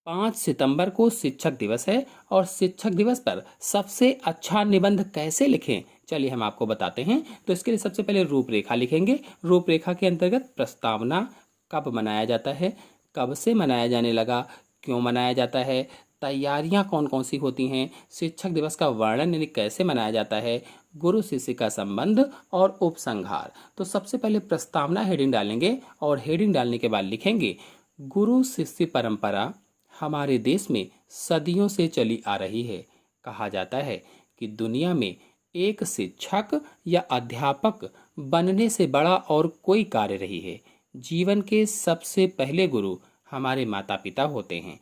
5 सितंबर को शिक्षक दिवस है और शिक्षक दिवस पर सबसे अच्छा निबंध कैसे लिखें, चलिए हम आपको बताते हैं। तो इसके लिए सबसे पहले रूपरेखा लिखेंगे। रूपरेखा के अंतर्गत प्रस्तावना, कब मनाया जाता है, कब से मनाया जाने लगा, क्यों मनाया जाता है, तैयारियां कौन कौन सी होती हैं, शिक्षक दिवस का वर्णन यानी कैसे मनाया जाता है, गुरु शिष्य का संबंध और उपसंहार। तो सबसे पहले प्रस्तावना हेडिंग डालेंगे और हेडिंग डालने के बाद लिखेंगे, गुरु शिष्य परंपरा हमारे देश में सदियों से चली आ रही है। कहा जाता है कि दुनिया में एक शिक्षक या अध्यापक बनने से बड़ा और कोई कार्य नहीं है। जीवन के सबसे पहले गुरु हमारे माता पिता होते हैं।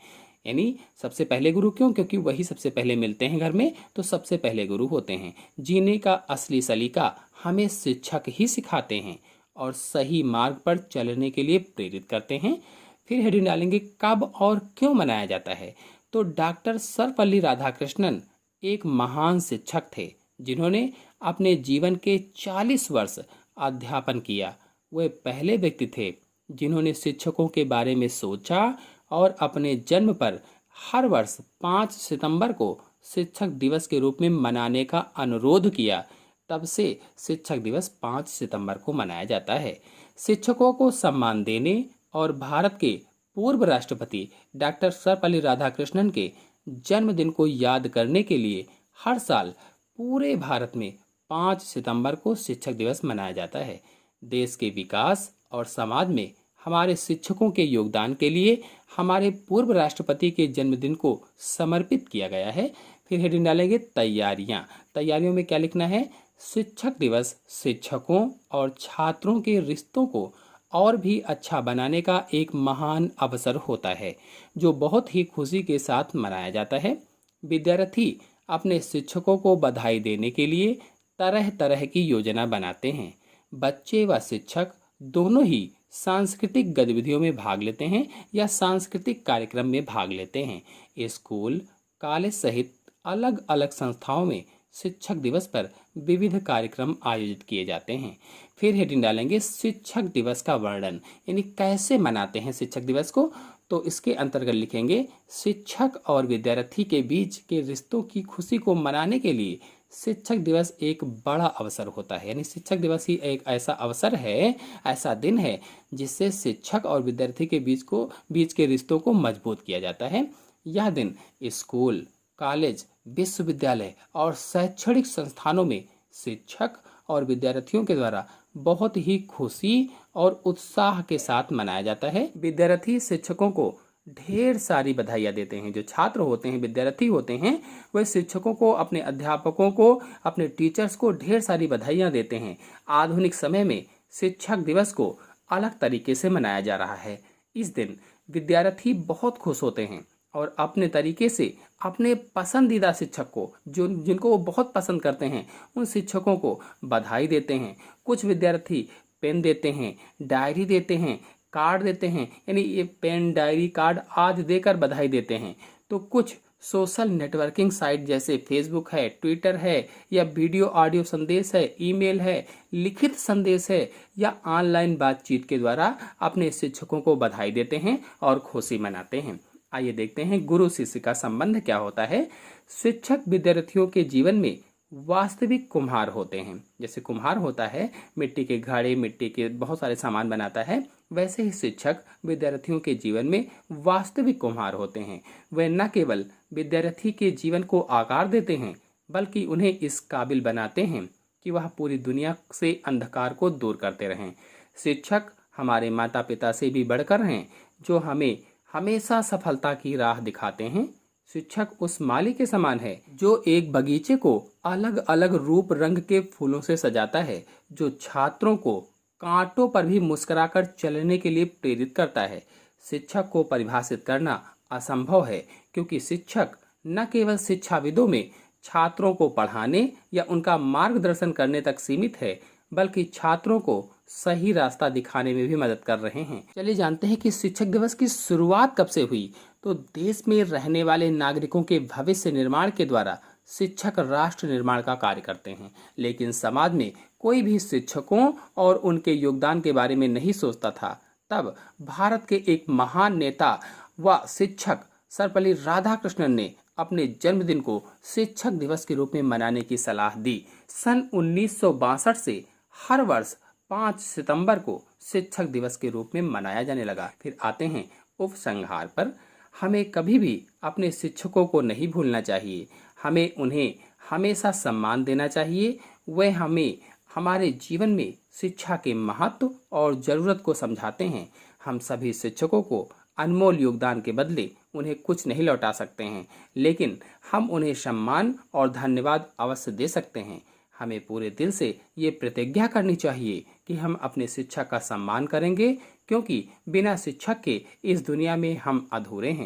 यानी सबसे पहले गुरु क्यों? क्योंकि वही सबसे पहले मिलते हैं घर में, तो सबसे पहले गुरु होते हैं। जीने का असली सलीका हमें शिक्षक ही सिखाते हैं और सही मार्ग पर चलने के लिए प्रेरित करते हैं। फिर हेडिंग डालेंगे, कब और क्यों मनाया जाता है। तो डॉक्टर सर्वपल्ली राधाकृष्णन एक महान शिक्षक थे जिन्होंने अपने जीवन के 40 वर्ष अध्यापन किया। वे पहले व्यक्ति थे जिन्होंने शिक्षकों के बारे में सोचा और अपने जन्म पर हर वर्ष 5 सितंबर को शिक्षक दिवस के रूप में मनाने का अनुरोध किया। तब से शिक्षक दिवस 5 सितंबर को मनाया जाता है। शिक्षकों को सम्मान देने और भारत के पूर्व राष्ट्रपति डॉक्टर सर्वपल्ली राधाकृष्णन के जन्मदिन को याद करने के लिए हर साल पूरे भारत में 5 सितंबर को शिक्षक दिवस मनाया जाता है। देश के विकास और समाज में हमारे शिक्षकों के योगदान के लिए हमारे पूर्व राष्ट्रपति के जन्मदिन को समर्पित किया गया है। फिर हेडिंग डालेंगे, तैयारियों में क्या लिखना है। शिक्षक दिवस शिक्षकों और छात्रों के रिश्तों को और भी अच्छा बनाने का एक महान अवसर होता है जो बहुत ही खुशी के साथ मनाया जाता है। विद्यार्थी अपने शिक्षकों को बधाई देने के लिए तरह तरह की योजना बनाते हैं। बच्चे व शिक्षक दोनों ही सांस्कृतिक गतिविधियों में भाग लेते हैं या सांस्कृतिक कार्यक्रम में भाग लेते हैं। स्कूल, कॉलेज सहित अलग अलग संस्थाओं में शिक्षक दिवस पर विविध कार्यक्रम आयोजित किए जाते हैं। फिर हेडिंग डालेंगे, शिक्षक दिवस का वर्णन यानी कैसे मनाते हैं शिक्षक दिवस को। तो इसके अंतर्गत लिखेंगे, शिक्षक और विद्यार्थी के बीच के रिश्तों की खुशी को मनाने के लिए शिक्षक दिवस एक बड़ा अवसर होता है। यानी शिक्षक दिवस ही एक ऐसा अवसर है, ऐसा दिन है जिससे शिक्षक और विद्यार्थी के बीच के रिश्तों को मजबूत किया जाता है। यह दिन स्कूल, कॉलेज, विश्वविद्यालय और शैक्षणिक संस्थानों में शिक्षक और विद्यार्थियों के द्वारा बहुत ही खुशी और उत्साह के साथ मनाया जाता है। विद्यार्थी शिक्षकों को ढेर सारी बधाइयाँ देते हैं। जो छात्र होते हैं, विद्यार्थी होते हैं, वे शिक्षकों को, अपने अध्यापकों को, अपने टीचर्स को ढेर सारी बधाइयाँ देते हैं। आधुनिक समय में शिक्षक दिवस को अलग तरीके से मनाया जा रहा है। इस दिन विद्यार्थी बहुत खुश होते हैं और अपने तरीके से अपने पसंदीदा शिक्षक को, जिनको वो बहुत पसंद करते हैं, उन शिक्षकों को बधाई देते हैं। कुछ विद्यार्थी पेन देते हैं, डायरी देते हैं, कार्ड देते हैं, यानी ये पेन, डायरी, कार्ड आदि देकर बधाई देते हैं। तो कुछ सोशल नेटवर्किंग साइट जैसे फेसबुक है, ट्विटर है, या वीडियो ऑडियो संदेश है, ईमेल है, लिखित संदेश है, या ऑनलाइन बातचीत के द्वारा अपने शिक्षकों को बधाई देते हैं और खुशी मनाते हैं। आइए देखते हैं गुरु शिष्य का संबंध क्या होता है। शिक्षक विद्यार्थियों के जीवन में वास्तविक कुम्हार होते हैं। जैसे कुम्हार होता है, मिट्टी के घड़े, मिट्टी के बहुत सारे सामान बनाता है, वैसे ही शिक्षक विद्यार्थियों के जीवन में वास्तविक कुम्हार होते हैं। वे न केवल विद्यार्थी के जीवन को आकार देते हैं, बल्कि उन्हें इस काबिल बनाते हैं कि वह पूरी दुनिया से अंधकार को दूर करते रहें। शिक्षक हमारे माता पिता से भी बढ़कर हैं, जो हमें हमेशा सफलता की राह दिखाते हैं। शिक्षक उस माली के समान है जो एक बगीचे को अलग अलग रूप रंग के फूलों से सजाता है, जो छात्रों को कांटों पर भी मुस्कुराकर चलने के लिए प्रेरित करता है। शिक्षक को परिभाषित करना असंभव है, क्योंकि शिक्षक न केवल शिक्षाविदों में छात्रों को पढ़ाने या उनका मार्गदर्शन करने तक सीमित है, बल्कि छात्रों को सही रास्ता दिखाने में भी मदद कर रहे हैं। चलिए जानते हैं कि शिक्षक दिवस की शुरुआत कब से हुई। तो देश में रहने वाले नागरिकों के भविष्य निर्माण के द्वारा शिक्षक राष्ट्र निर्माण का कार्य करते हैं, लेकिन समाज में कोई भी शिक्षकों और उनके योगदान के बारे में नहीं सोचता था। तब भारत के एक महान नेता व शिक्षक सर्वपल्ली राधाकृष्णन ने अपने जन्मदिन को शिक्षक दिवस के रूप में मनाने की सलाह दी। सन 1962 से हर वर्ष 5 सितंबर को शिक्षक दिवस के रूप में मनाया जाने लगा। फिर आते हैं उपसंहार पर। हमें कभी भी अपने शिक्षकों को नहीं भूलना चाहिए। हमें उन्हें हमेशा सम्मान देना चाहिए। वह हमें हमारे जीवन में शिक्षा के महत्व और ज़रूरत को समझाते हैं। हम सभी शिक्षकों को अनमोल योगदान के बदले उन्हें कुछ नहीं लौटा सकते हैं, लेकिन हम उन्हें सम्मान और धन्यवाद अवश्य दे सकते हैं। हमें पूरे दिल से ये प्रतिज्ञा करनी चाहिए कि हम अपने शिक्षक का सम्मान करेंगे, क्योंकि बिना शिक्षक के इस दुनिया में हम अधूरे हैं।